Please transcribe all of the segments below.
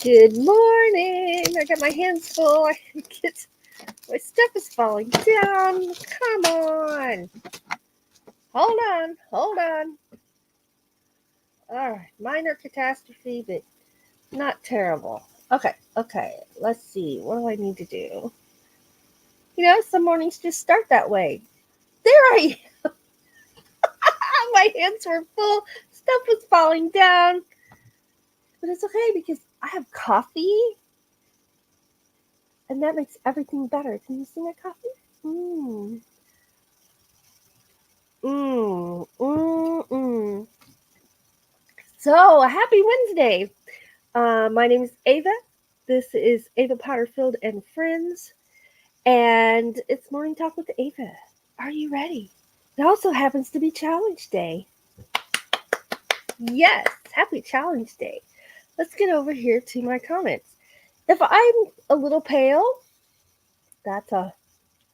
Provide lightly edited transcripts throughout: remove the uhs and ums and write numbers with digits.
Good morning. I got my hands full. My stuff is falling down. Come on. Hold on. Hold on. All right. Minor catastrophe, but not terrible. Okay. Let's see. What do I need to do? Some mornings just start that way. There I am. My hands were full. Stuff was falling down. But it's okay because I have coffee. And that makes everything better. Can you see my coffee? Mmm. Mmm. So, happy Wednesday. My name is Ava. This is Ava Potterfield and Friends. And it's Morning Talk with Ava. Are you ready? It also happens to be Challenge Day. Yes, happy Challenge Day. Let's get over here to my comments. If I'm a little pale, that's a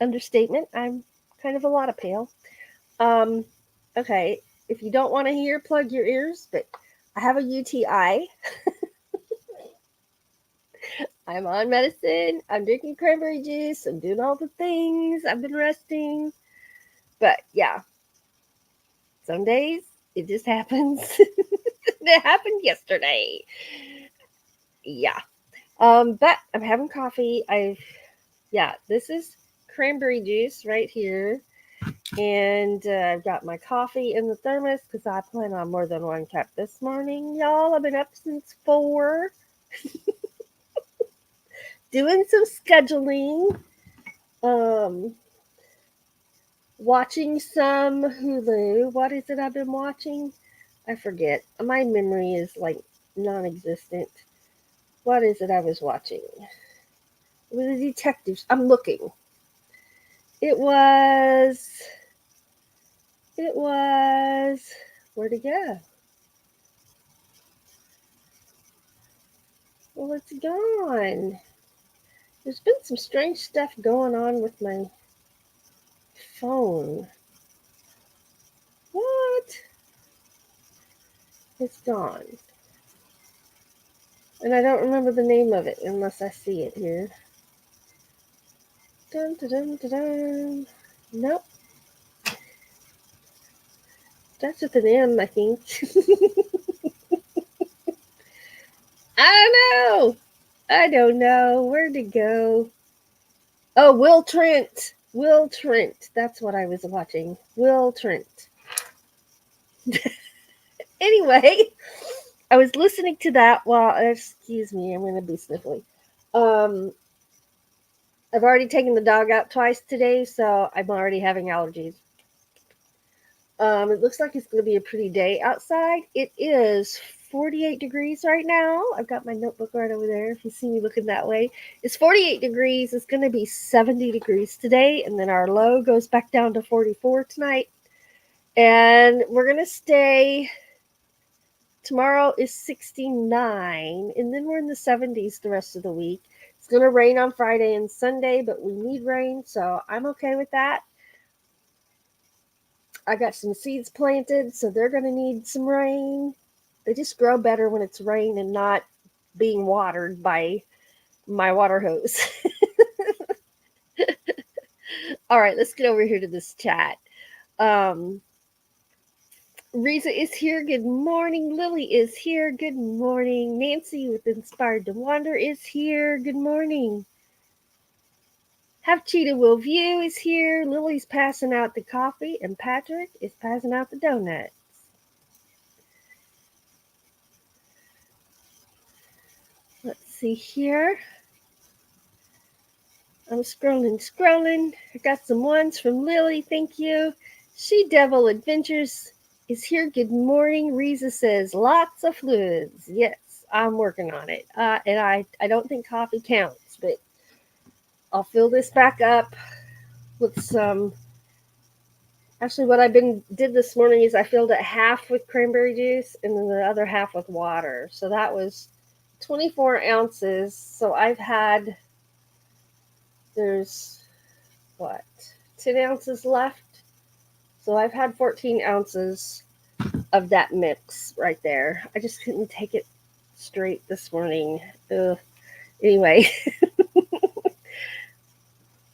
understatement. I'm kind of a lot of pale. Okay, if you don't want to hear, plug your ears, but I have a UTI. I'm on medicine. I'm drinking cranberry juice. I'm doing all the things. I've been resting. But yeah, some days it just happens. It happened yesterday. Yeah. But I'm having coffee. This is cranberry juice right here. And I've got my coffee in the thermos because I plan on more than one cup this morning, y'all. I've been up since 4. Doing some scheduling. Watching some Hulu. What is it I've been watching? I forget. My memory is like non-existent. What is it I was watching? It was a detective. I'm looking. It was. Where'd it go? Well, it's gone. There's been some strange stuff going on with my phone. What? It's gone. And I don't remember the name of it unless I see it here. Dun, dun, dun, dun, dun. Nope. That's with an M, I think. I don't know. Where'd it go? Oh, Will Trent. Will Trent. That's what I was watching. Will Trent. Anyway, I was listening to that while, excuse me, I'm going to be sniffly. I've already taken the dog out twice today, so I'm already having allergies. It looks like it's going to be a pretty day outside. It is 48 degrees right now. I've got my notebook right over there if you see me looking that way. It's 48 degrees. It's going to be 70 degrees today, and then our low goes back down to 44 tonight. And we're going to stay. Tomorrow is 69, and then we're in the 70s the rest of the week. It's going to rain on Friday and Sunday, but we need rain, so I'm okay with that. I got some seeds planted, so they're going to need some rain. They just grow better when it's rain and not being watered by my water hose. All right, let's get over here to this chat. Riza is here. Good morning. Lily is here. Good morning. Nancy with Inspired to Wander is here. Good morning. Have Cheetah Will View is here. Lily's passing out the coffee, and Patrick is passing out the donuts. Let's see here. I'm scrolling. I got some ones from Lily. Thank you. She Devil Adventures is here. Good morning. Riza says lots of fluids. Yes, I'm working on it. And I don't think coffee counts, but I'll fill this back up with some. Actually, what I did this morning is I filled it half with cranberry juice and then the other half with water. So that was 24 ounces. So there's 10 ounces left. So I've had 14 ounces of that mix right there. I just couldn't take it straight this morning. Anyway,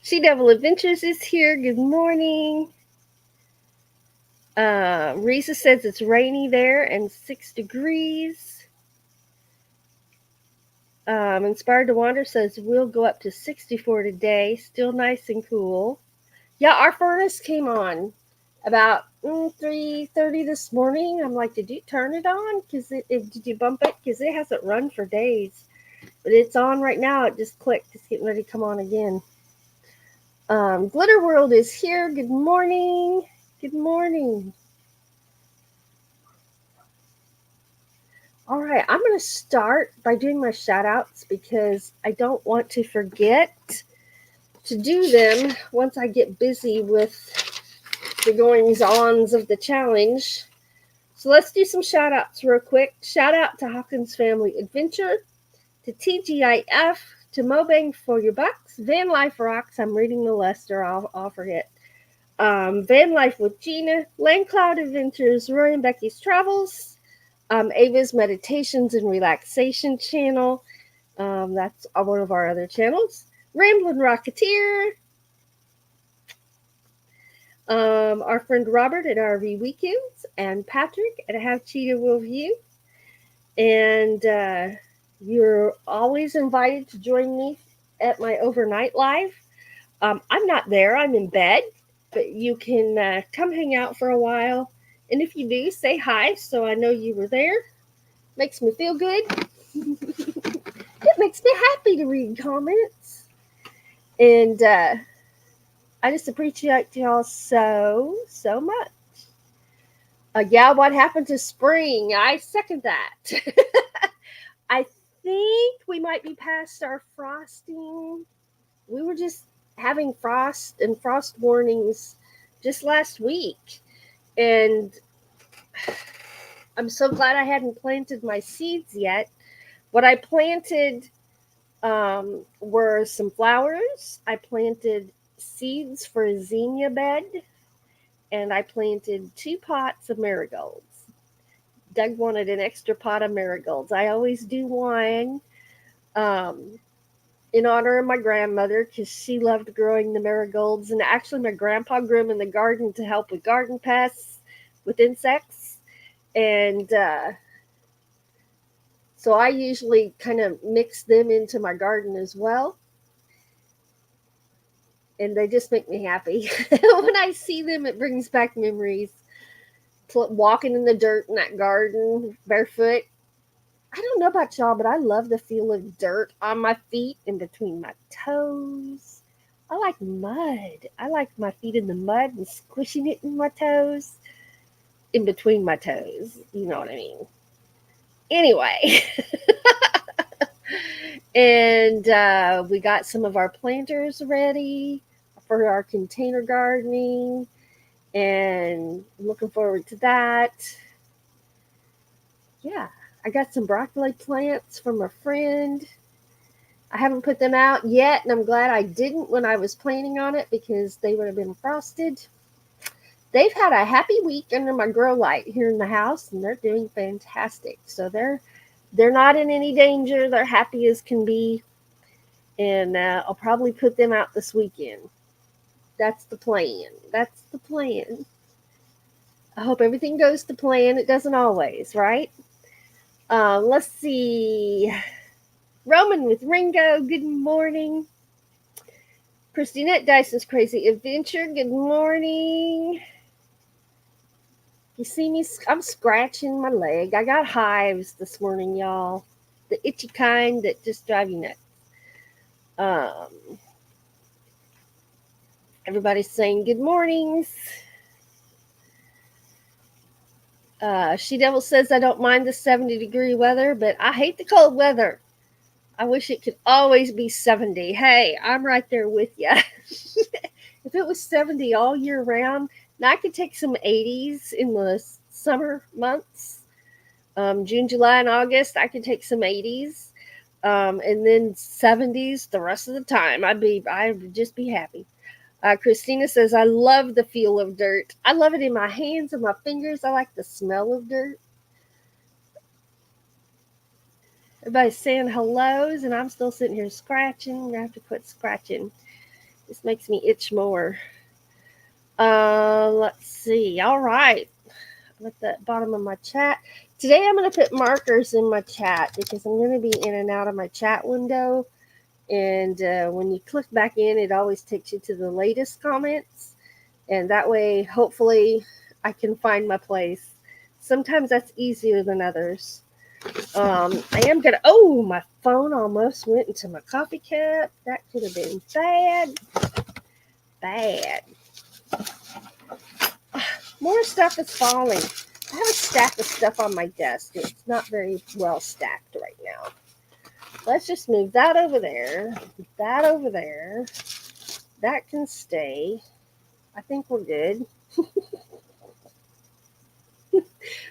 She Devil Adventures is here. Good morning. Risa says it's rainy there and 6 degrees. Inspired to Wander says we'll go up to 64 today. Still nice and cool. Yeah, our furnace came on about 3:30 this morning. I'm like, did you turn it on? Did you bump it? Because it hasn't run for days. But it's on right now. It just clicked. It's getting ready to come on again. Glitter World is here. Good morning. Good morning. All right, I'm going to start by doing my shout outs because I don't want to forget to do them once I get busy with the goings-ons of the challenge. So let's do some shout outs real quick. Shout out to Hawkins Family Adventure, to TGIF, to Mobang for Your Bucks, Van Life Rocks. I'm reading the Lester, I'll forget. Van Life with Gina, Land Cloud Adventures, Roy and Becky's Travels, Ava's Meditations and Relaxation channel. That's one of our other channels. Ramblin' Rocketeer. Our friend Robert at RV Weekends, and Patrick at Have Cheetah Will View. And you're always invited to join me at my overnight live. I'm not there. I'm in bed. But you can come hang out for a while. And if you do, say hi so I know you were there. Makes me feel good. It makes me happy to read comments. And I just appreciate y'all so much. Yeah, what happened to spring? I second that. I think we might be past our frosting. We were just having frost and frost warnings just last week. And I'm so glad I hadn't planted my seeds yet. What I planted were some flowers. I planted seeds for a zinnia bed. And I planted 2 pots of marigolds. Doug wanted an extra pot of marigolds. I always do one in honor of my grandmother because she loved growing the marigolds. And actually, my grandpa grew them in the garden to help with garden pests, with insects. And so I usually kind of mix them into my garden as well. And they just make me happy. When I see them, it brings back memories. Walking in the dirt in that garden barefoot. I don't know about y'all, but I love the feel of dirt on my feet and between my toes. I like mud. I like my feet in the mud and squishing it in my toes. In between my toes. You know what I mean. Anyway. And we got some of our planters ready for our container gardening. And I'm looking forward to that. Yeah, I got some broccoli plants from a friend. I haven't put them out yet, and I'm glad I didn't when I was planning on it because they would have been frosted. They've had a happy week under my grow light here in the house, and they're doing fantastic. So they're not in any danger. They're happy as can be, and I'll probably put them out this weekend. That's the plan. That's the plan. I hope everything goes to plan. It doesn't always, right? Let's see. Roman with Ringo, good morning. Christinette Dyson's Crazy Adventure, good morning. You see me? I'm scratching my leg. I got hives this morning, y'all. The itchy kind that just drive you nuts. Everybody's saying good mornings. She Devil says, I don't mind the 70-degree weather, but I hate the cold weather. I wish it could always be 70. Hey, I'm right there with you. If it was 70 all year round, now I could take some 80s in the summer months. June, July, and August, I could take some 80s. And then 70s the rest of the time. I would just be happy. Christina says, I love the feel of dirt. I love it in my hands and my fingers. I like the smell of dirt. Everybody's saying hellos, and I'm still sitting here scratching. I'm gonna have to quit scratching. This makes me itch more. Let's see. All right. I'm at the bottom of my chat. Today I'm going to put markers in my chat because I'm going to be in and out of my chat window. And when you click back in, it always takes you to the latest comments. And that way, hopefully, I can find my place. Sometimes that's easier than others. I am going to... Oh, my phone almost went into my coffee cup. That could have been bad. Bad. More stuff is falling. I have a stack of stuff on my desk. It's not very well stacked right now. Let's just move that over there. That over there. That can stay. I think we're good. I'm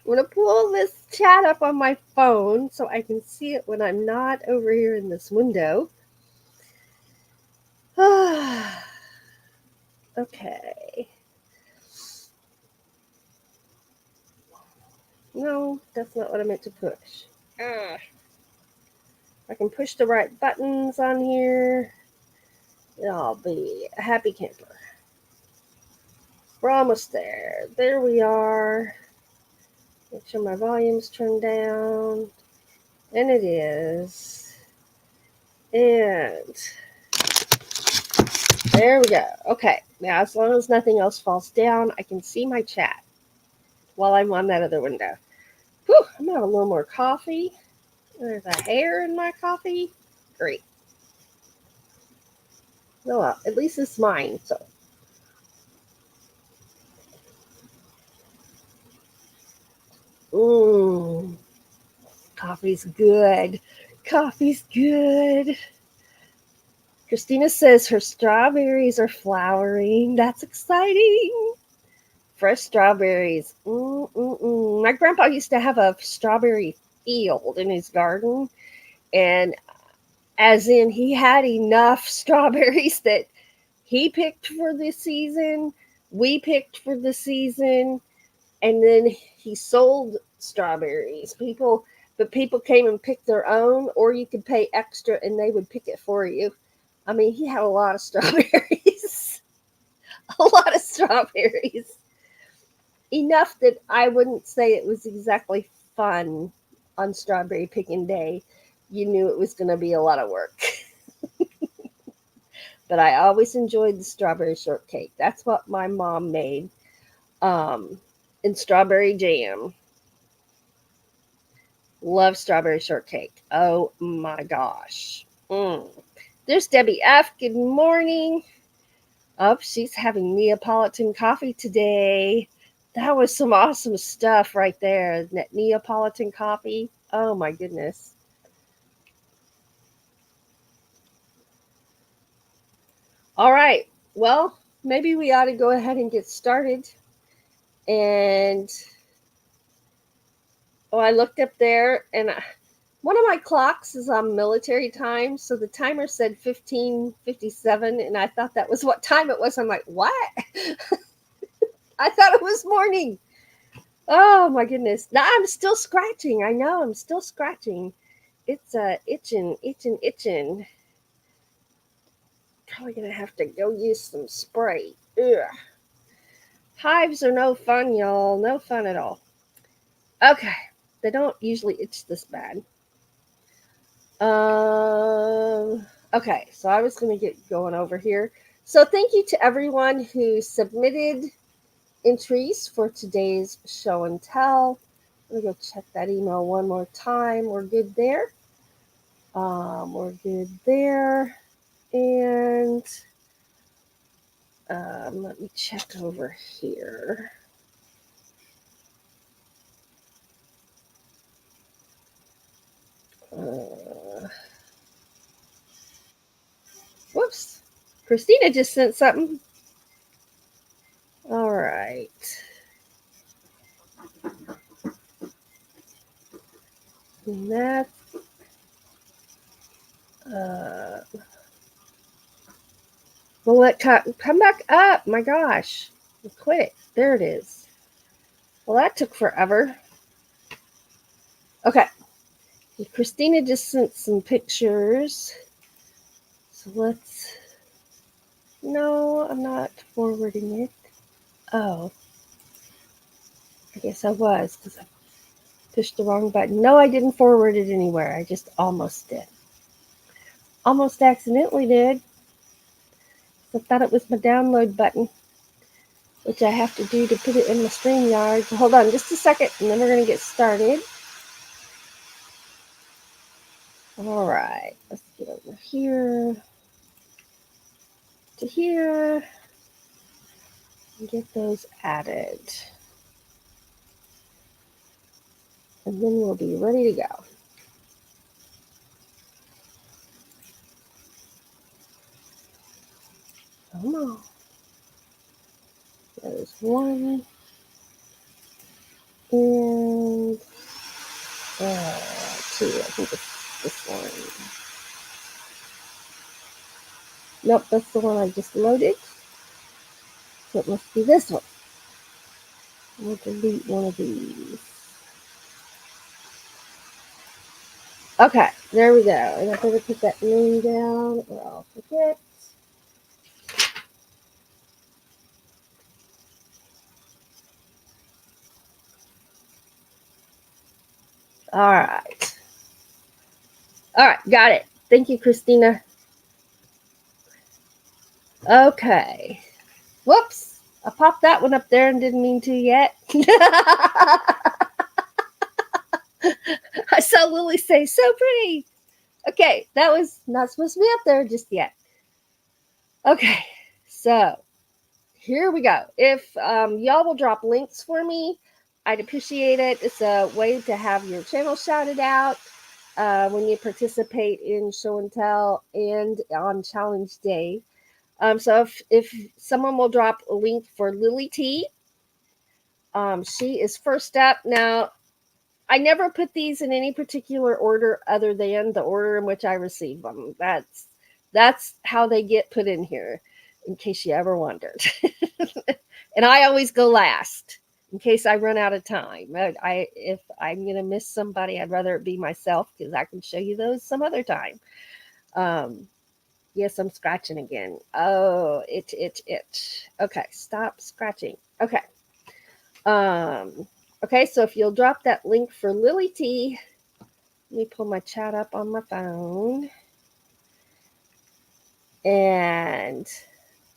going to pull this chat up on my phone so I can see it when I'm not over here in this window. Okay. No, that's not what I meant to push. I can push the right buttons on here. I'll be a happy camper. We're almost there. There we are. Make sure my volume's turned down. And it is. And there we go. Okay. Now, as long as nothing else falls down, I can see my chat while I'm on that other window. Whew, I'm going to have a little more coffee. There's a hair in my coffee. Great. Oh, well, at least it's mine, so. Coffee's good. Coffee's good. Christina says her strawberries are flowering. That's exciting. Fresh strawberries. My grandpa used to have a strawberry field in his garden. And as in, he had enough strawberries that he picked for the season. We picked for the season. And then he sold strawberries. People came and picked their own, or you could pay extra and they would pick it for you. I mean, he had a lot of strawberries. A lot of strawberries. Enough that I wouldn't say it was exactly fun on strawberry picking day. You knew it was going to be a lot of work. But I always enjoyed the strawberry shortcake. That's what my mom made. And strawberry jam. Love strawberry shortcake. Oh my gosh. There's Debbie F. Good morning. Oh, she's having Neapolitan coffee today. That was some awesome stuff right there. That Neapolitan coffee. Oh my goodness. All right. Well, maybe we ought to go ahead and get started. And I looked up there, and one of my clocks is on military time, so the timer said 15:57, and I thought that was what time it was. I'm like, what? I thought it was morning. Oh my goodness. Now I'm still scratching. I know, I'm still scratching. It's itching. Probably gonna have to go use some spray. Ugh. Hives are no fun, y'all. No fun at all. Okay. They don't usually itch this bad. Okay, so I was going to get going over here. So thank you to everyone who submitted entries for today's show and tell. Let me go check that email one more time. We're good there. We're good there. And let me check over here. Whoops. Christina just sent something. All right. And that's well, let come back up. My gosh. Quit. There it is. Well, that took forever. Okay. Christina just sent some pictures. So let's... No, I'm not forwarding it. Oh. I guess I was, because I pushed the wrong button. No, I didn't forward it anywhere. I just almost did. Almost accidentally did. I thought it was my download button, which I have to do to put it in the StreamYard. So hold on just a second, and then we're going to get started. All right, let's get over here to here and get those added. And then we'll be ready to go. Come on. There's one. And two. I think it's this one. Nope, that's the one I just loaded. So it must be this one. We'll delete one of these. Okay, there we go. And I better put that name down or I'll forget. All right. All right, got it. Thank you, Christina. Okay. Whoops. I popped that one up there and didn't mean to yet. I saw Lily say, so pretty. Okay, that was not supposed to be up there just yet. Okay, so here we go. If y'all will drop links for me, I'd appreciate it. It's a way to have your channel shouted out when you participate in show and tell and on challenge day. So if someone will drop a link for Lily T, she is first up. Now, I never put these in any particular order other than the order in which I receive them. That's how they get put in here, in case you ever wondered. And I always go last in case I run out of time. If I'm going to miss somebody, I'd rather it be myself because I can show you those some other time. Yes, I'm scratching again. Oh, itch. Okay, stop scratching. Okay. Okay, so if you'll drop that link for Lily T, let me pull my chat up on my phone. And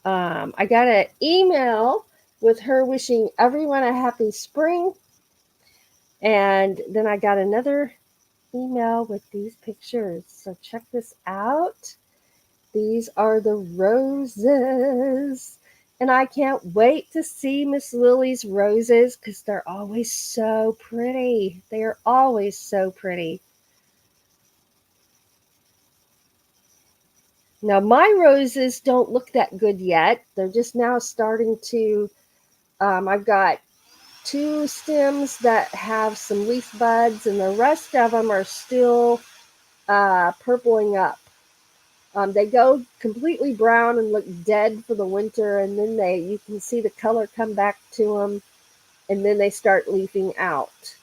I got an email with her wishing everyone a happy spring. And then I got another email with these pictures. So check this out. These are the roses. And I can't wait to see Miss Lily's roses because they're always so pretty. They are always so pretty. Now, my roses don't look that good yet. They're just now starting to, I've got 2 stems that have some leaf buds, and the rest of them are still purpling up. They go completely brown and look dead for the winter, and then you can see the color come back to them, and then they start leafing out.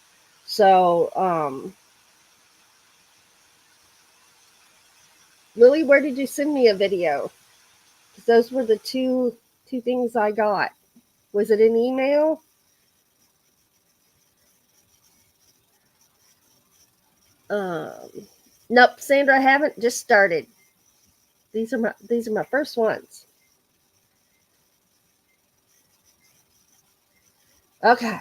So, Lily, where did you send me a video? Because those were the two things I got. Was it an email? Nope, Sandra, I haven't. Just started. These are my first ones. Okay.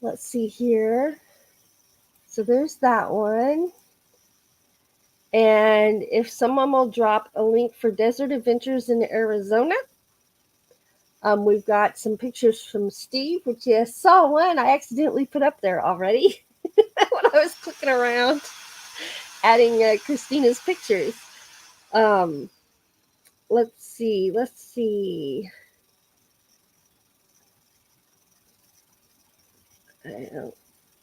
Let's see here. So there's that one. And if someone will drop a link for Desert Adventures in Arizona, we've got some pictures from Steve, which you saw one I accidentally put up there already when I was clicking around, adding Christina's pictures. Let's see.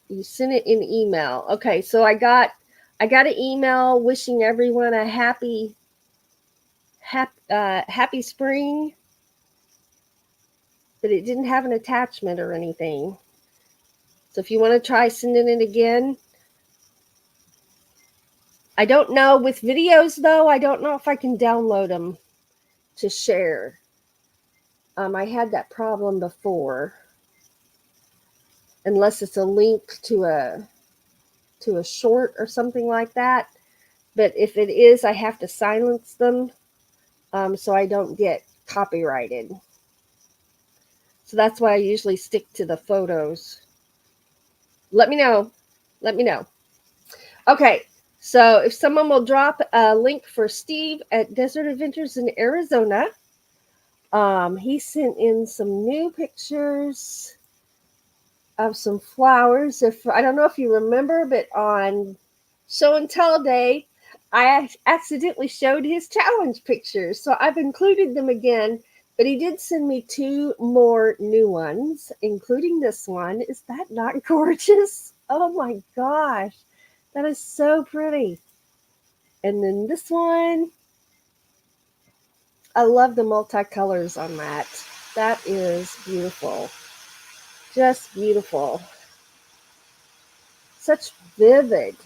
You sent it in email. Okay, so I got an email wishing everyone a happy spring, but it didn't have an attachment or anything. So if you want to try sending it again, I don't know with videos though. I don't know if I can download them to share. I had that problem before, unless it's a link to a short or something like that. But if it is, I have to silence them so I don't get copyrighted. So that's why I usually stick to the photos. Let me know. Let me know. Okay, so if someone will drop a link for Steve at Desert Adventures in Arizona, he sent in some new pictures of some flowers. If I don't know if you remember, but on Show and Tell Day, I accidentally showed his challenge pictures, so I've included them again. But he did send me 2 more new ones, including this one. Is that not gorgeous? Oh my gosh, that is so pretty. And then this one, I love the multicolors on that. That is beautiful. Just beautiful. Such vivid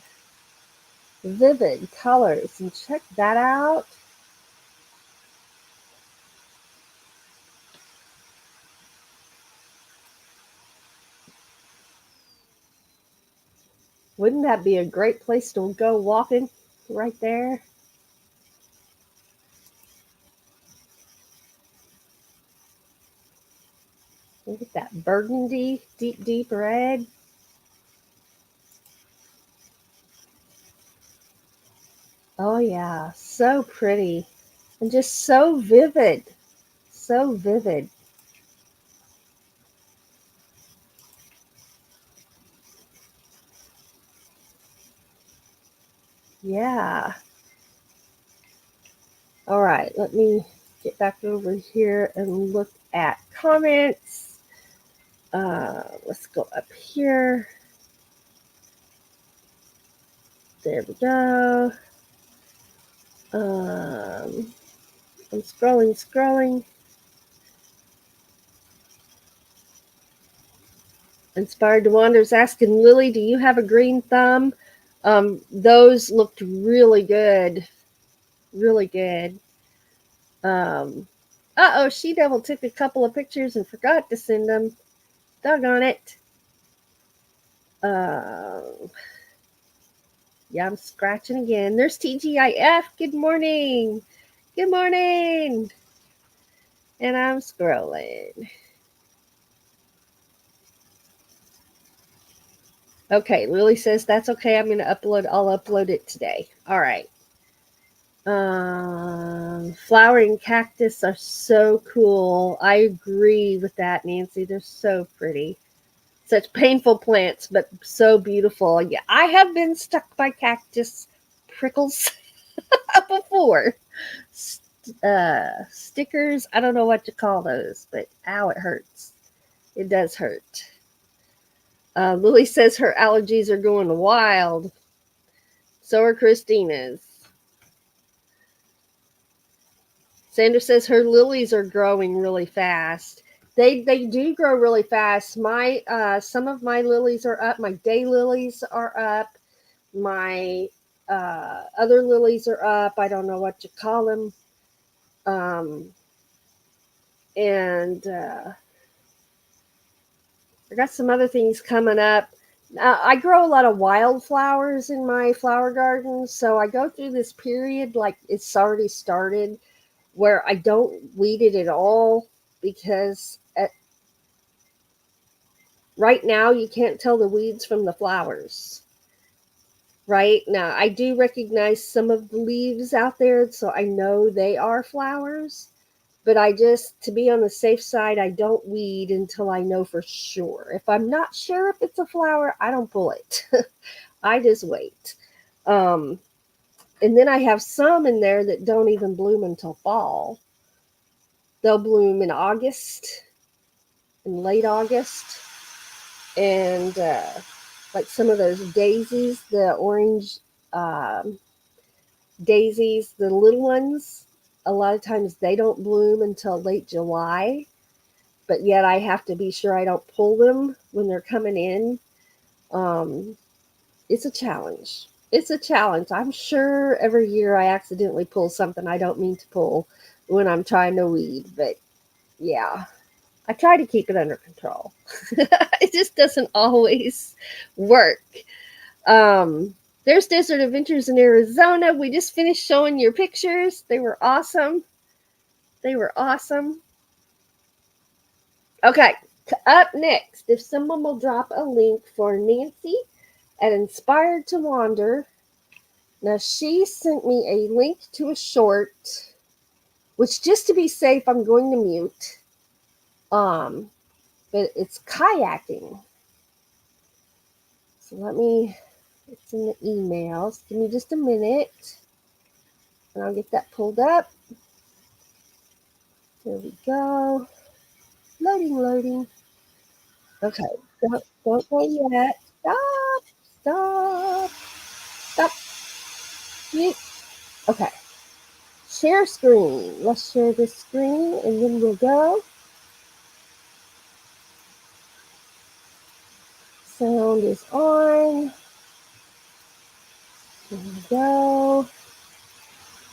colors. And check that out. Wouldn't that be a great place to go walking right there? Look at that burgundy, deep red. Oh yeah, so pretty. And just so vivid. So vivid. Yeah. All right, let me get back over here and look at comments. Let's go up here. There we go. I'm scrolling. Inspired to Wander is asking Lily, do you have a green thumb? Those looked really good. Really good. She Devil took a couple of pictures and forgot to send them. Doggone it. Yeah, I'm scratching again. There's TGIF. Good morning. Good morning. And I'm scrolling. Okay, Lily says that's okay. I'm going to upload. I'll upload it today. All right. Flowering cactus are so cool. I agree with that, Nancy. They're so pretty. Such painful plants, but so beautiful. Yeah, I have been stuck by cactus prickles before. Stickers, I don't know what to call those, but ow, it hurts. It does hurt. Lily says her allergies are going wild. So are Christina's. Sandra says her lilies are growing really fast. They do grow really fast. My some of my lilies are up. My day lilies are up. My other lilies are up. I don't know what to call them. And I got some other things coming up. I grow a lot of wildflowers in my flower garden, so I go through this period like it's already started where I don't weed it at all because right now you can't tell the weeds from the flowers. Right now, I do recognize some of the leaves out there, so I know they are flowers. But I just, to be on the safe side, I don't weed until I know for sure. If I'm not sure if it's a flower, I don't pull it. I just wait. And then I have some in there that don't even bloom until fall. They'll bloom in August, in late August. And like some of those daisies, the orange daisies, the little ones, a lot of times they don't bloom until late July. But yet I have to be sure I don't pull them when they're coming in. It's a challenge. It's a challenge. I'm sure every year I accidentally pull something I don't mean to pull when I'm trying to weed, but yeah, I try to keep it under control. It just doesn't always work. Um, there's Desert Adventures in Arizona. We just finished showing your pictures. They were awesome. They were awesome. Okay, up next, if someone will drop a link for Nancy at Inspired to Wander. Now, she sent me a link to a short, which just to be safe, I'm going to mute. But it's kayaking. So it's in the emails. Give me just a minute and I'll get that pulled up. There we go. Loading, loading. Okay, don't go yet. Stop, stop, stop. Mute. Okay, share screen. Let's share this screen and then we'll go. Sound is on. There we go.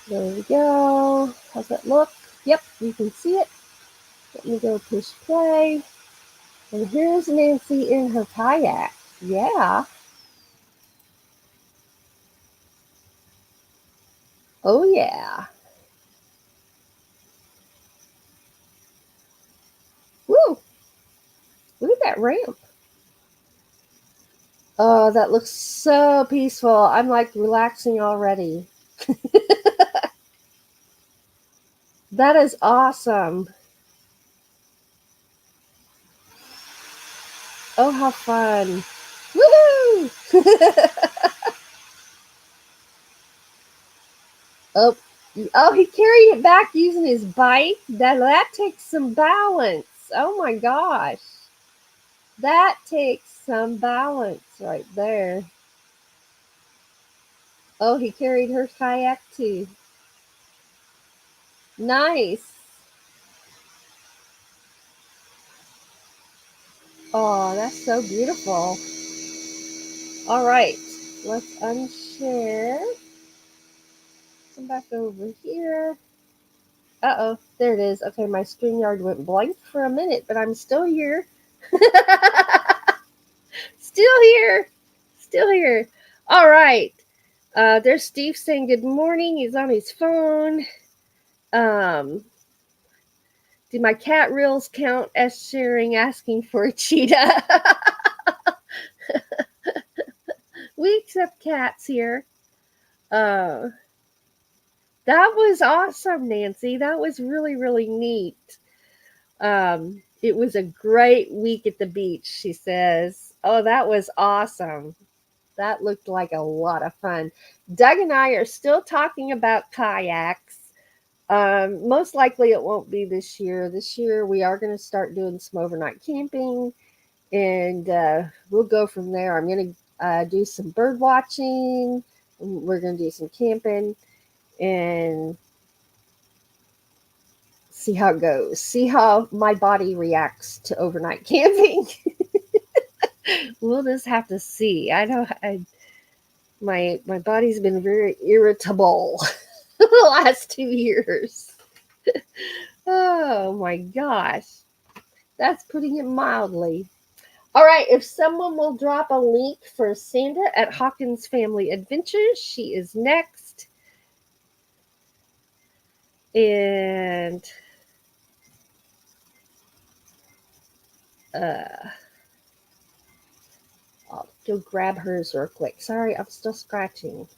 There we go. How's that look? Yep, you can see it. Let me go push play. And here's Nancy in her kayak. Yeah. Oh, yeah. Woo! Look at that ramp. Oh, that looks so peaceful. I'm like relaxing already. That is awesome. Oh, how fun. Woohoo! Oh, oh, he carried it back using his bike. That takes some balance. Oh my gosh. That takes some balance right there. Oh, he carried her kayak too. Nice. Oh, that's so beautiful. All right, let's unshare. Come back over here. Uh-oh, there it is. Okay, my StreamYard went blank for a minute, but I'm still here. Still here. Still here. All right. There's Steve saying good morning. He's on his phone. Do my cat reels count as sharing asking for a cheetah? We accept cats here. Uh, that was awesome, Nancy. That was really, really neat. It was a great week at the beach, she says. Oh, that was awesome. That looked like a lot of fun. Doug and I are still talking about kayaks. Most likely it won't be this year. This year we are going to start doing some overnight camping and we'll go from there. I'm going to do some bird watching. We're going to do some camping and see how it goes. See how my body reacts to overnight camping. We'll just have to see. My body's been very irritable the last 2 years. Oh my gosh. That's putting it mildly. All right, if someone will drop a link for Sandra at Hawkins Family Adventures, she is next. And I'll go grab hers real quick. Sorry, I'm still scratching.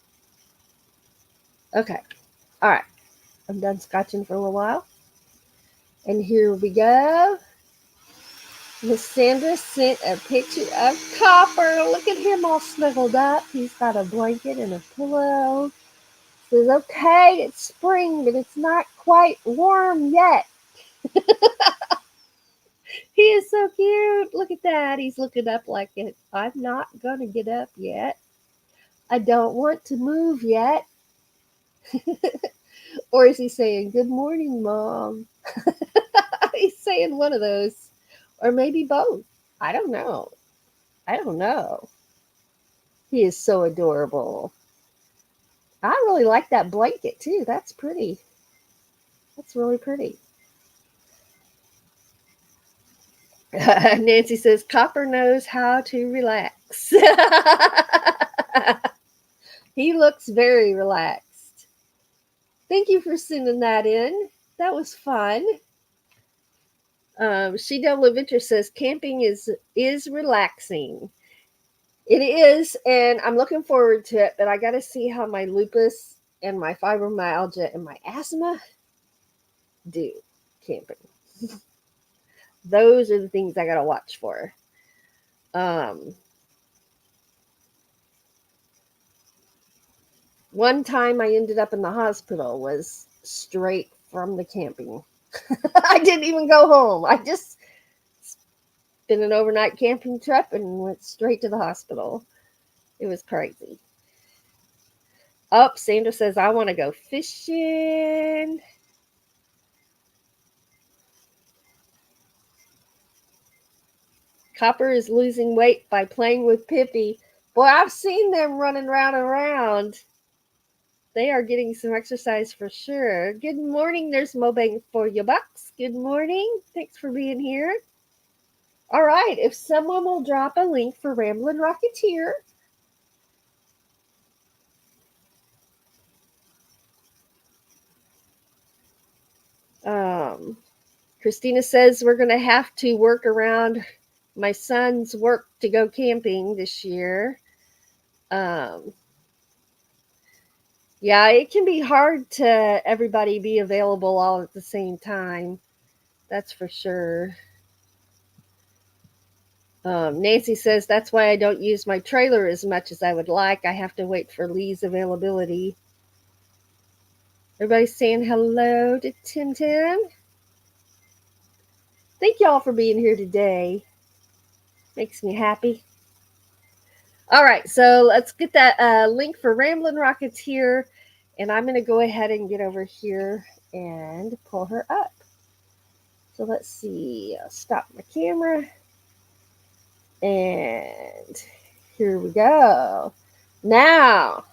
Okay. All right. I'm done scratching for a little while. And here we go. Miss Sandra sent a picture of Copper. Look at him all snuggled up. He's got a blanket and a pillow. Says, okay, it's spring, but it's not quite warm yet. He is so cute. Look at that. He's looking up like it. I'm not going to get up yet. I don't want to move yet. Or is he saying, good morning, Mom? He's saying one of those. Or maybe both. I don't know. I don't know. He is so adorable. I really like that blanket too. That's pretty. That's really pretty. Nancy says, Copper knows how to relax. He looks very relaxed. Thank you for sending that in. That was fun. She Double Adventure says, camping is relaxing. It is, and I'm looking forward to it, but I got to see how my lupus and my fibromyalgia and my asthma do camping. Those are the things I got to watch for. One time I ended up in the hospital was straight from the camping. I didn't even go home. I just spent an overnight camping trip and went straight to the hospital. It was crazy. Oh, Sandra says, I want to go fishing. Copper is losing weight by playing with Pippi. Boy, I've seen them running round and round. They are getting some exercise for sure. Good morning. There's Mobang for you bucks. Good morning. Thanks for being here. All right. If someone will drop a link for Ramblin' Rocketeer. Christina says we're going to have to work around my son's work to go camping this year. Yeah, it can be hard to everybody be available all at the same time. That's for sure. Nancy says that's why I don't use my trailer as much as I would like. I have to wait for Lee's availability. Everybody's saying hello to Tim Tim. Thank y'all for being here today. Makes me happy. All right, so let's get that link for Ramblin' Rocketeer, and I'm going to go ahead and get over here and pull her up. So let's see. I'll stop my camera. And here we go. Now,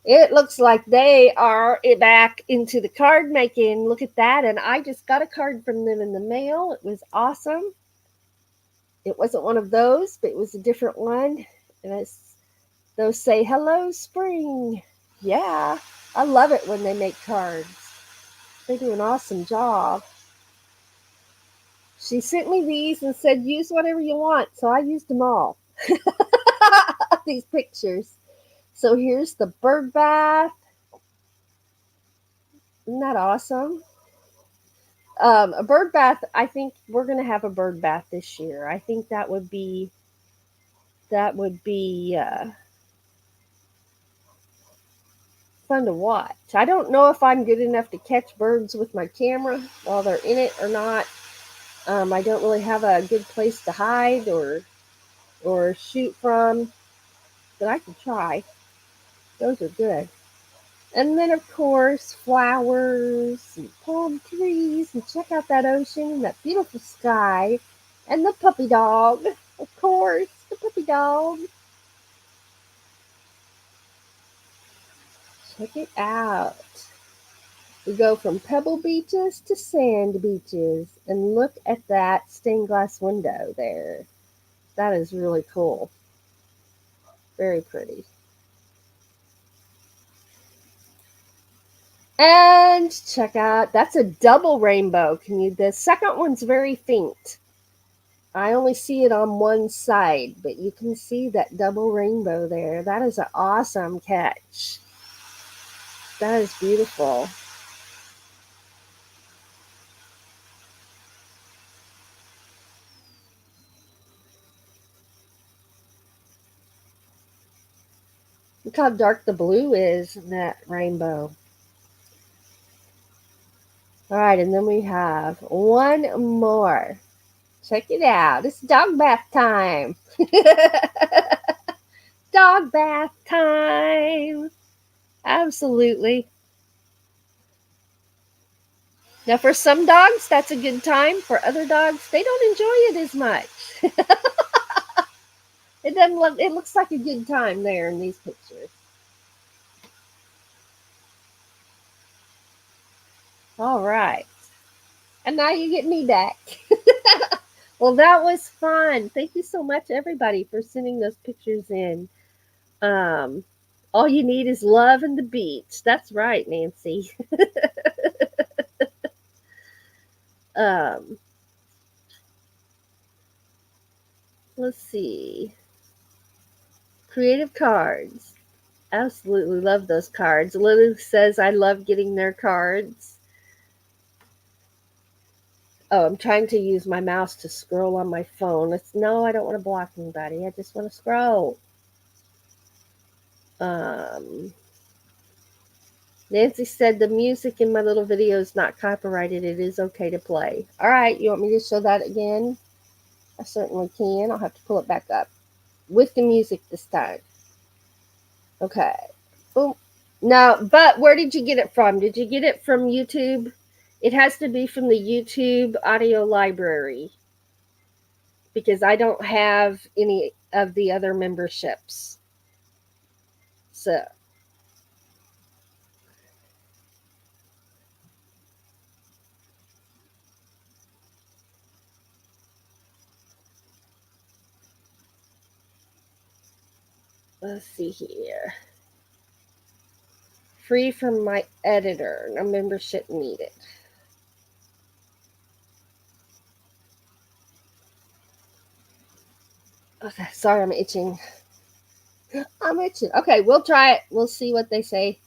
it looks like they are back into the card making. Look at that. And I just got a card from them in the mail. It was awesome. It wasn't one of those, but it was a different one. And those say, hello, spring. Yeah, I love it when they make cards. They do an awesome job. She sent me these and said, use whatever you want. So I used them all. These pictures. So here's the bird bath. Isn't that awesome? A bird bath. I think we're going to have a bird bath this year. I think that would be fun to watch. I don't know if I'm good enough to catch birds with my camera while they're in it or not. I don't really have a good place to hide or shoot from, but I can try. Those are good. And then, of course, flowers and palm trees. And check out that ocean, that beautiful sky. And the puppy dog. Of course, the puppy dog. Check it out. We go from pebble beaches to sand beaches. And look at that stained glass window there. That is really cool. Very pretty. And check out, that's a double rainbow. The second one's very faint. I only see it on one side, but you can see that double rainbow there. That is an awesome catch. That is beautiful. Look how dark the blue is in that rainbow. All right, and then we have one more. Check it out. It's dog bath time. Dog bath time. Absolutely. Now, for some dogs, that's a good time. For other dogs, they don't enjoy it as much. It looks like a good time there in these pictures. All right. And now you get me back. Well, that was fun. Thank you so much, everybody, for sending those pictures in. Um, all you need is love and the beach. That's right, Nancy. um, let's see. Creative cards. Absolutely love those cards. Lily says, I love getting their cards. Oh, I'm trying to use my mouse to scroll on my phone. No, I don't want to block anybody. I just want to scroll. Um, Nancy said the music in my little video is not copyrighted. It is okay to play. All right, you want me to show that again? I certainly can. I'll have to pull it back up with the music this time. Okay. Boom. No, but where did you get it from? Did you get it from YouTube? It has to be from the YouTube audio library because I don't have any of the other memberships. So, let's see here. Free from my editor. No membership needed. Okay, sorry, I'm itching. I'm itching. Okay, we'll try it. We'll see what they say.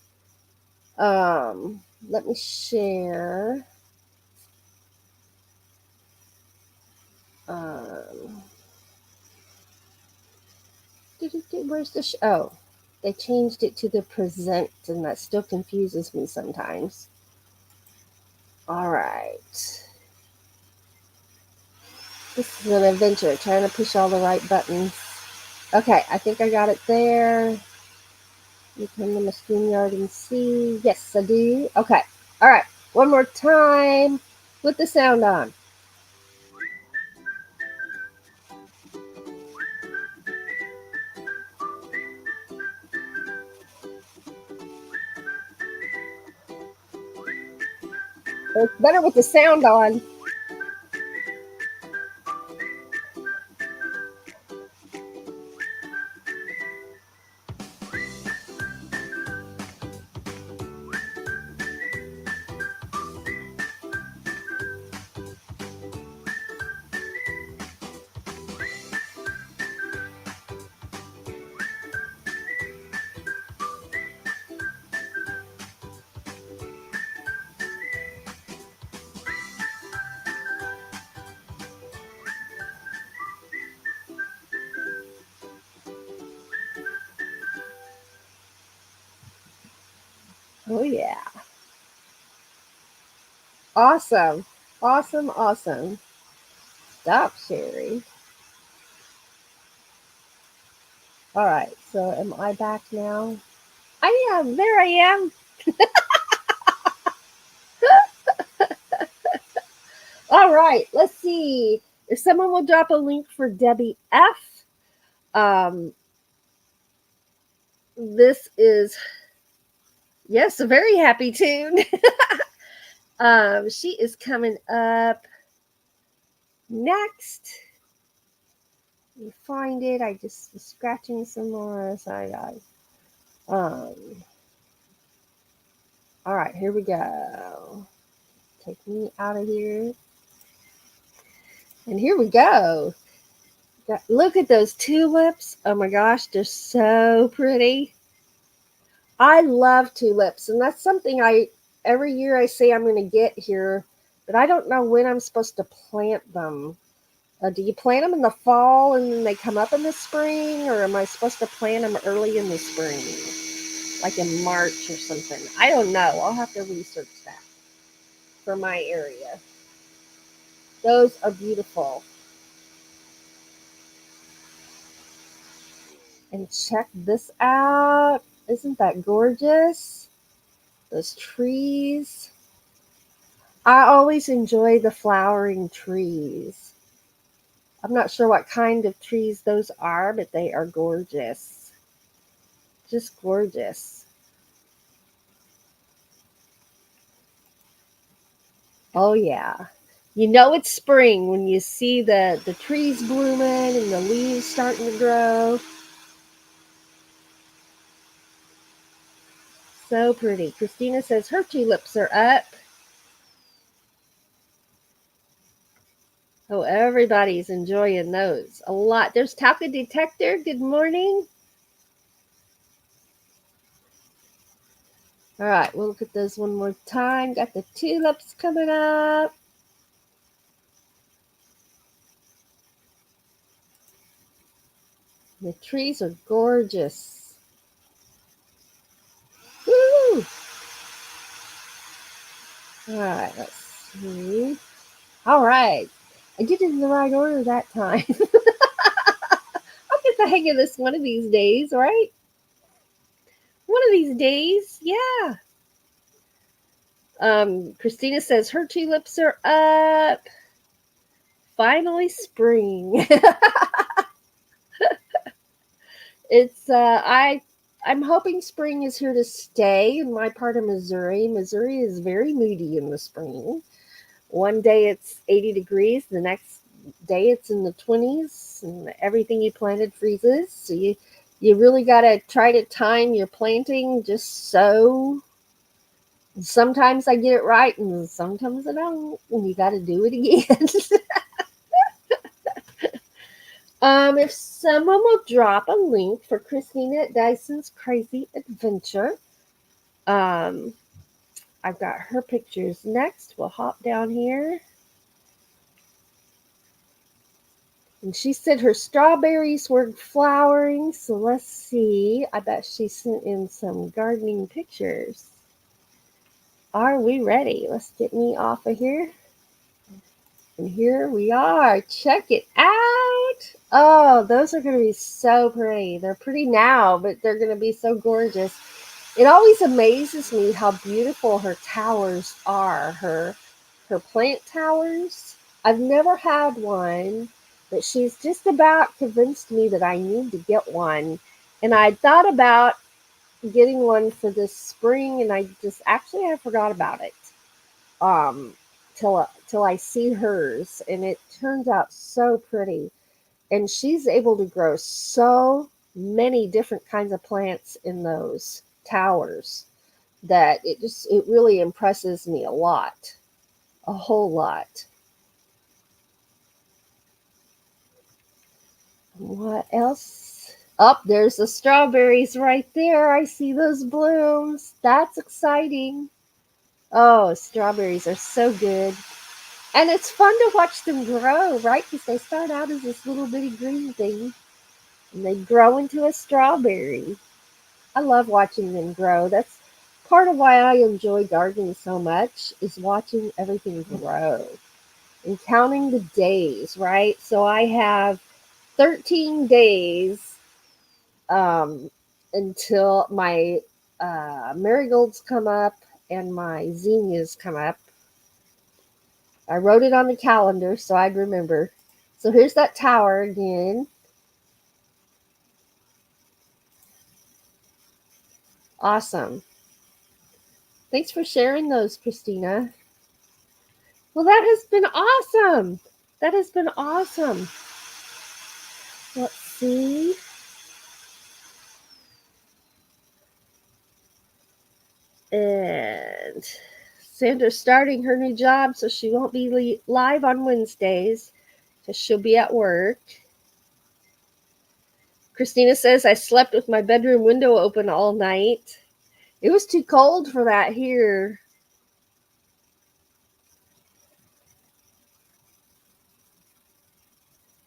Let me share. Um, where's the oh, they changed it to the present, and that still confuses me sometimes. All right. This is an adventure, trying to push all the right buttons. Okay, I think I got it there. You come to my StreamYard and see. Yes, I do. Okay. All right. One more time with the sound on. It's better with the sound on. Oh, yeah. Awesome. Awesome. Awesome. Stop, Sherry. All right. So, am I back now? I am. There I am. All right. Let's see if someone will drop a link for Debbie F. Um, this is, yes, a very happy tune. She is coming up next. Let me find it. I just was scratching some more. Sorry, guys. All right, here we go. Take me out of here. And here we go. Look at those tulips. Oh my gosh, they're so pretty. I love tulips, and that's something every year I say I'm going to get here, but I don't know when I'm supposed to plant them. Do you plant them in the fall and then they come up in the spring, or am I supposed to plant them early in the spring, like in March or something? I don't know. I'll have to research that for my area. Those are beautiful. And check this out. Isn't that gorgeous? Those trees. I always enjoy the flowering trees. I'm not sure what kind of trees those are, but they are gorgeous. Just gorgeous. Oh, yeah. You know it's spring when you see the trees blooming and the leaves starting to grow. So pretty. Christina says her tulips are up. Oh, everybody's enjoying those a lot. There's Taka Detector. Good morning. All right, we'll look at those one more time. Got the tulips coming up. The trees are gorgeous. Woo! All right, let's see. All right. I did it in the right order that time. I'll get the hang of this one of these days, right? One of these days, yeah. Christina says her tulips are up. Finally spring. It's I'm hoping spring is here to stay in my part of Missouri. Missouri is very moody in the spring. One day it's 80 degrees, the next day it's in the 20s, and everything you planted freezes. So you really got to try to time your planting just so. Sometimes I get it right, and sometimes I don't. And you got to do it again. If someone will drop a link for Christina Dyson's Crazy Adventure, um, I've got her pictures next. We'll hop down here. And she said her strawberries were flowering. So let's see. I bet she sent in some gardening pictures. Are we ready? Let's get me off of here. And here we are. Check it out. Oh, those are going to be so pretty. They're pretty now, but they're going to be so gorgeous. It always amazes me how beautiful her towers are, her plant towers. I've never had one, but she's just about convinced me that I need to get one. And I thought about getting one for this spring, and I forgot about it. Um, till I see hers, and it turns out so pretty. And she's able to grow so many different kinds of plants in those towers that it really impresses me a whole lot. What else? Up there's the strawberries right there. I see those blooms. That's exciting. Oh, strawberries are so good. And it's fun to watch them grow, right? Because they start out as this little bitty green thing and they grow into a strawberry. I love watching them grow. That's part of why I enjoy gardening so much, is watching everything grow and counting the days, right? So I have 13 days um, until my marigolds come up and my zinnias come up. I wrote it on the calendar so I'd remember. So here's that tower again. Awesome. Thanks for sharing those, Christina. Well, that has been awesome. That has been awesome. Let's see. And Sandra's starting her new job, so she won't be live on Wednesdays because she'll be at work. Christina says, I slept with my bedroom window open all night. It was too cold for that here.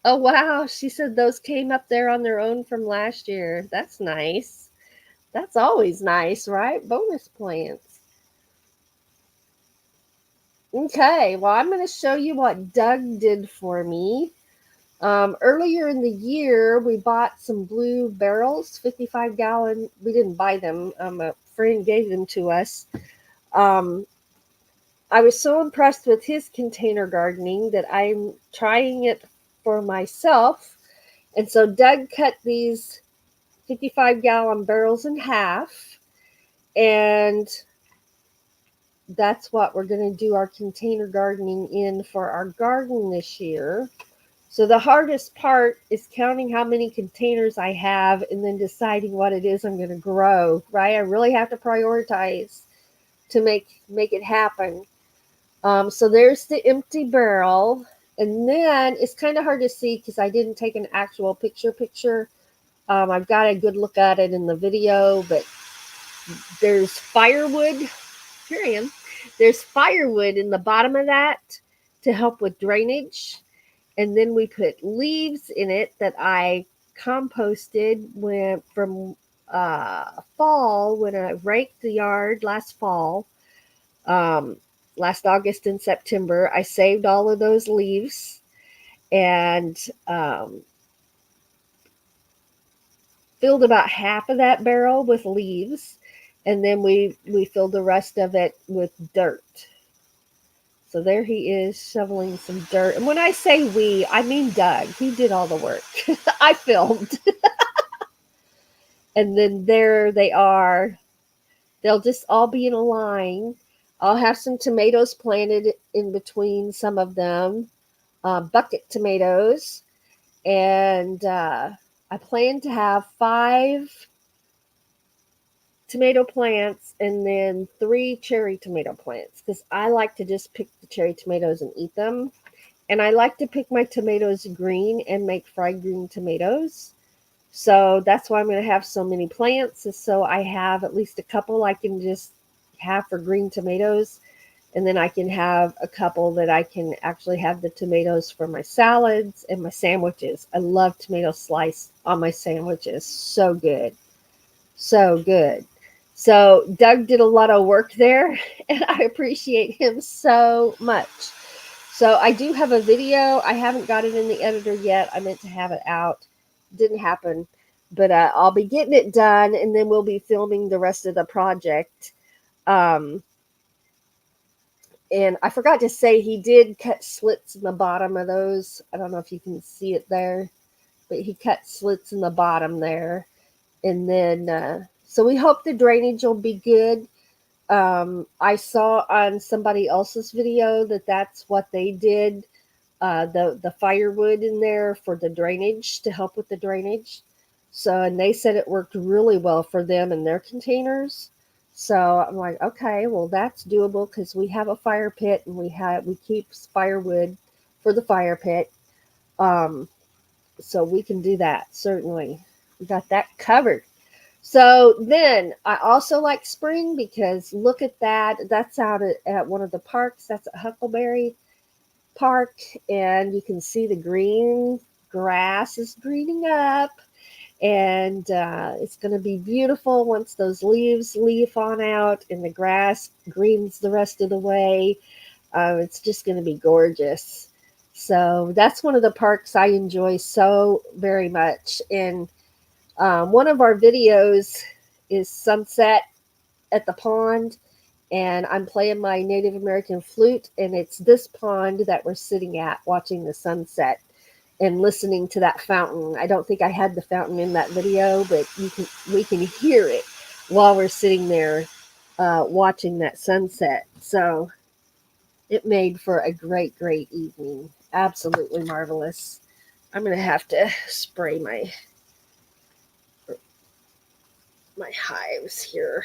Oh, wow. She said those came up there on their own from last year. That's nice. That's always nice, right? Bonus plants. Okay, well, I'm going to show you what Doug did for me. Earlier in the year, we bought some blue barrels, 55-gallon. We didn't buy them. A friend gave them to us. I was so impressed with his container gardening that I'm trying it for myself. And so Doug cut these 55-gallon barrels in half, and that's what we're going to do our container gardening in for our garden this year. So the hardest part is counting how many containers I have and then deciding what it is I'm going to grow, right? I really have to prioritize to make it happen. So there's the empty barrel. And then it's kind of hard to see because I didn't take an actual picture. I've got a good look at it in the video, but there's firewood. Here I am. There's firewood in the bottom of that to help with drainage. And then we put leaves in it that I composted from fall when I raked the yard last fall. Um, Last August and September, I saved all of those leaves and filled about half of that barrel with leaves, and then we filled the rest of it with dirt. So there he is shoveling some dirt. And when I say we, I mean Doug. He did all the work. I filmed. And then there they are. They'll just all be in a line. I'll have some tomatoes planted in between some of them, bucket tomatoes. And I plan to have 5 tomato plants and then 3 cherry tomato plants because I like to just pick the cherry tomatoes and eat them. And I like to pick my tomatoes green and make fried green tomatoes. So that's why I'm going to have so many plants. Is so I have at least a couple I can just have for green tomatoes. And then I can have a couple that I can actually have the tomatoes for my salads and my sandwiches. I love tomato slice on my sandwiches. So good. So good. So Doug did a lot of work there, and I appreciate him so much. So I do have a video. I haven't got it in the editor yet. I meant to have it out. Didn't happen. But I'll be getting it done, and then we'll be filming the rest of the project. And I forgot to say he did cut slits in the bottom of those. I don't know if you can see it there, but he cut slits in the bottom there. And then, so we hope the drainage will be good. I saw on somebody else's video that that's what they did. The firewood in there for the drainage to help with the drainage. So, and they said it worked really well for them in their containers. So I'm like, okay, well that's doable because we have a fire pit and we keep firewood for the fire pit. So we can do that certainly. We got that covered. So then I also like spring because look at that. That's out at one of the parks. That's at Huckleberry Park, and you can see the green grass is greening up, and it's going to be beautiful once those leaves leaf on out and the grass greens the rest of the way. It's just going to be gorgeous. So that's one of the parks I enjoy so very much. And one of our videos is sunset at the pond, and I'm playing my Native American flute, and it's this pond that we're sitting at watching the sunset and listening to that fountain. I don't think I had the fountain in that video, but we can hear it while we're sitting there watching that sunset. So it made for a great, great evening. Absolutely marvelous. I'm going to have to spray my hives here.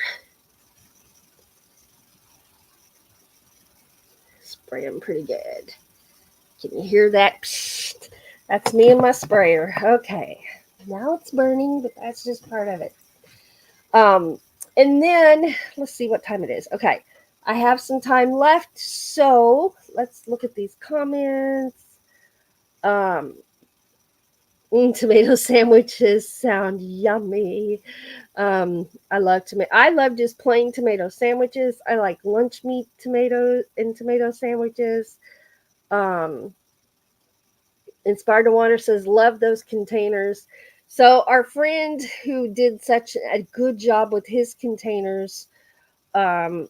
Spray them pretty good. Can you hear that? Psst. That's me and my sprayer. Okay. Now it's burning, but that's just part of it. And then let's see what time it is. Okay. I have some time left, so let's look at these comments. Tomato sandwiches sound yummy. I love just plain tomato sandwiches. I like lunch meat tomatoes and tomato sandwiches. Inspired to Water says, love those containers. So our friend who did such a good job with his containers, I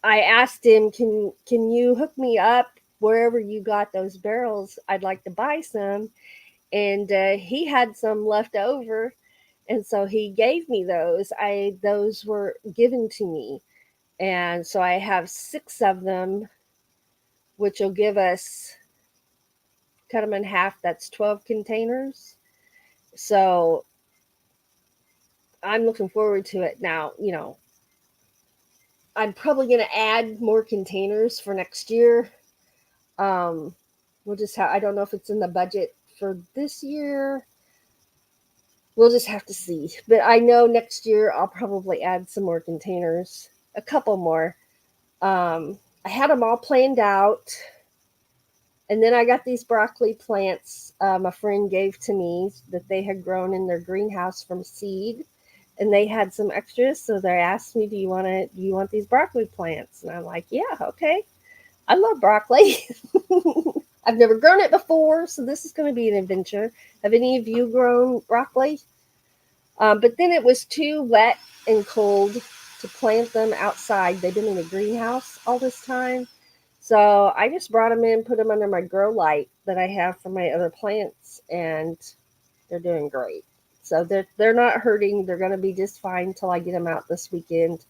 asked him, can you hook me up wherever you got those barrels? I'd like to buy some. And he had some left over. And so he gave me those. Those were given to me. And so I have 6 of them, which will give us, cut them in half, that's 12 containers. So I'm looking forward to it. Now, I'm probably going to add more containers for next year. We'll just have, I don't know if it's in the budget for this year. We'll just have to see. But I know next year I'll probably add some more containers, a couple more. I had them all planned out. And then I got these broccoli plants a friend gave to me that they had grown in their greenhouse from seed. And they had some extras, so they asked me, do you want these broccoli plants? And I'm like, yeah, okay. I love broccoli. I've never grown it before, so this is going to be an adventure. Have any of you grown broccoli? But then it was too wet and cold to plant them outside. They've been in a greenhouse all this time. So I just brought them in, put them under my grow light that I have for my other plants, and they're doing great. So they're not hurting. They're going to be just fine till I get them out this weekend.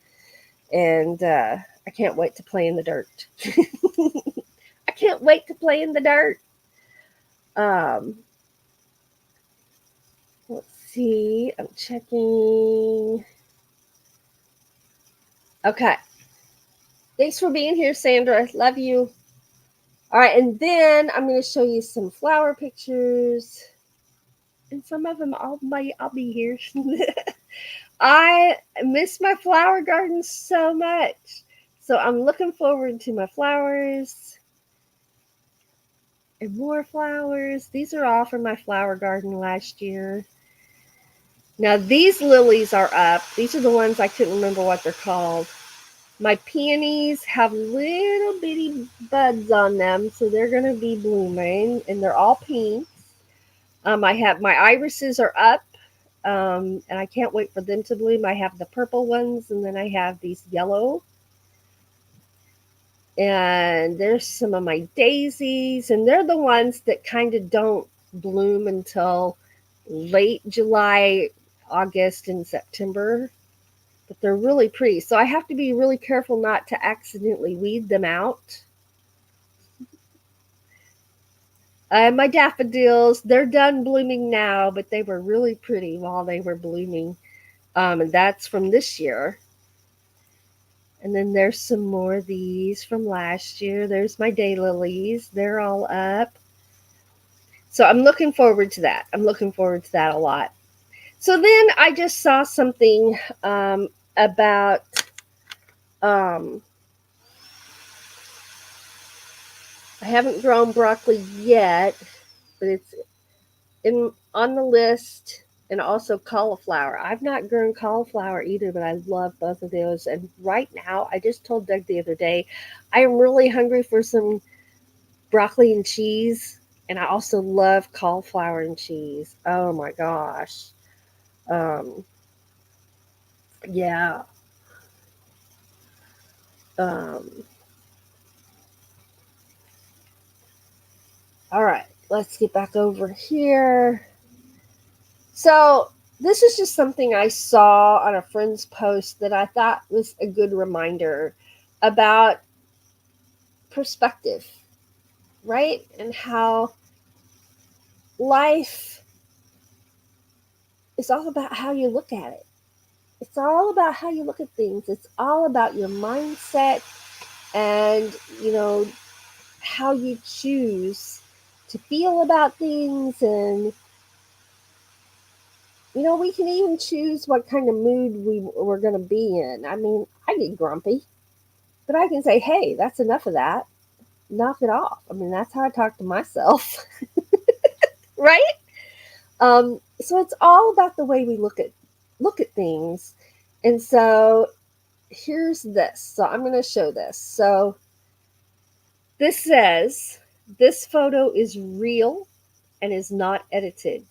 And I can't wait to play in the dirt. I can't wait to play in the dirt. Let's see. I'm checking. Okay. Thanks for being here, Sandra. Love you. All right, and then I'm going to show you some flower pictures. And some of them I'll be here. I miss my flower garden so much. So I'm looking forward to my flowers. And more flowers. These are all from my flower garden last year. Now these lilies are up. These are the ones I couldn't remember what they're called. My peonies have little bitty buds on them, so they're going to be blooming, and they're all pink. I have my irises are up, and I can't wait for them to bloom. I have the purple ones, and then I have these yellow. And there's some of my daisies, and they're the ones that kind of don't bloom until late July, August, and September. But they're really pretty. So I have to be really careful not to accidentally weed them out. My daffodils, they're done blooming now, but they were really pretty while they were blooming. And that's from this year. And then there's some more of these from last year. There's my daylilies. They're all up. So I'm looking forward to that. I'm looking forward to that a lot. So then I just saw something about I haven't grown broccoli yet, but it's on the list, and also cauliflower. I've not grown cauliflower either, but I love both of those. And right now, I just told Doug the other day, I am really hungry for some broccoli and cheese, and I also love cauliflower and cheese. Oh my gosh. Yeah. All right, let's get back over here. So this is just something I saw on a friend's post that I thought was a good reminder about perspective, right? And how life is all about how you look at it. It's all about how you look at things. It's all about your mindset and, how you choose to feel about things. And we can even choose what kind of mood we're going to be in. I mean, I get grumpy, but I can say, hey, that's enough of that. Knock it off. I mean, that's how I talk to myself, right? So it's all about the way we look at things. And so here's this. So I'm going to show this. So this says, this photo is real and is not edited.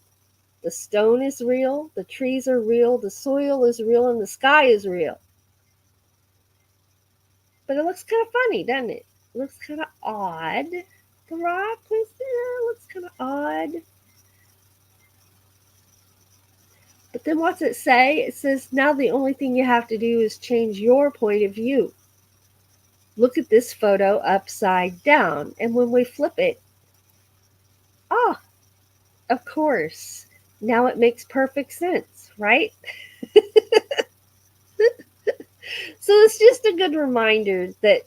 The stone is real, the trees are real, the soil is real, and the sky is real. But it looks kind of funny, doesn't it? It looks kind of odd. The rock looks kind of odd. But then what's it say? It says, now the only thing you have to do is change your point of view. Look at this photo upside down. And when we flip it, oh, of course, now it makes perfect sense, right? So it's just a good reminder that,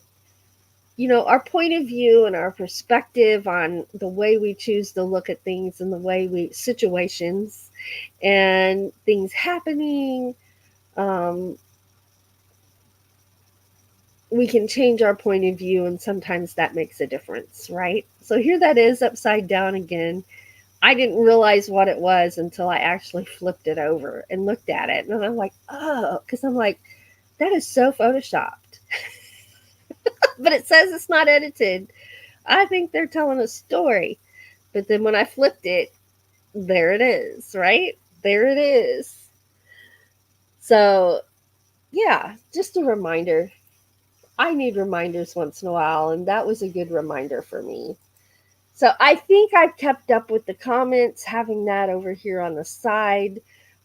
our point of view and our perspective on the way we choose to look at things and the way situations and things happening, um, we can change our point of view, and sometimes that makes a difference, right? So here that is upside down again. I didn't realize what it was until I actually flipped it over and looked at it. And I'm like, oh, because I'm like, that is so photoshopped. But it says it's not edited. I think they're telling a story. But then when I flipped it, there it is, right? There it is. So, yeah, just a reminder. I need reminders once in a while, and that was a good reminder for me. So I think I've kept up with the comments, having that over here on the side.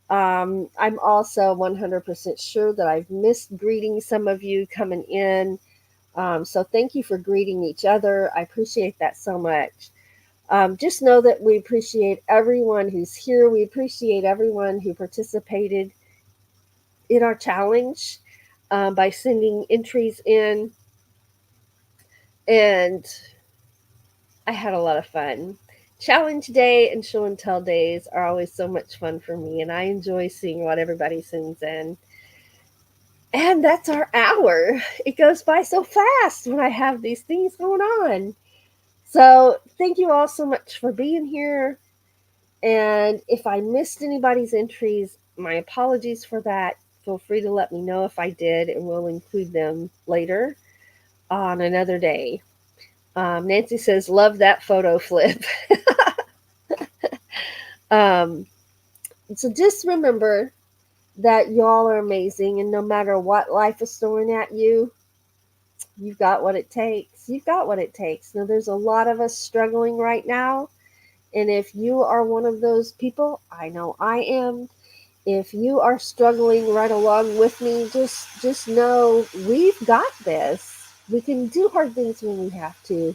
I'm also 100% sure that I've missed greeting some of you coming in. So thank you for greeting each other. I appreciate that so much. Just know that we appreciate everyone who's here. We appreciate everyone who participated in our challenge by sending entries in. And I had a lot of fun. Challenge day and show and tell days are always so much fun for me, and I enjoy seeing what everybody sends in. And that's our hour. It goes by so fast when I have these things going on. So, thank you all so much for being here. And if I missed anybody's entries, my apologies for that. Feel free to let me know if I did, and we'll include them later on another day. Nancy says, love that photo flip. um, so just remember that y'all are amazing, and no matter what life is throwing at you, you've got what it takes. You've got what it takes. Now, there's a lot of us struggling right now, and if you are one of those people, I know I am. If you are struggling right along with me, just know we've got this. We can do hard things when we have to,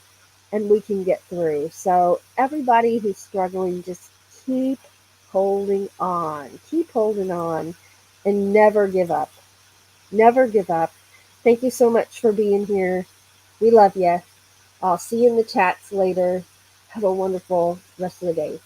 and we can get through. So everybody who's struggling, just keep holding on. Keep holding on and never give up. Never give up. Thank you so much for being here. We love you. I'll see you in the chats later. Have a wonderful rest of the day.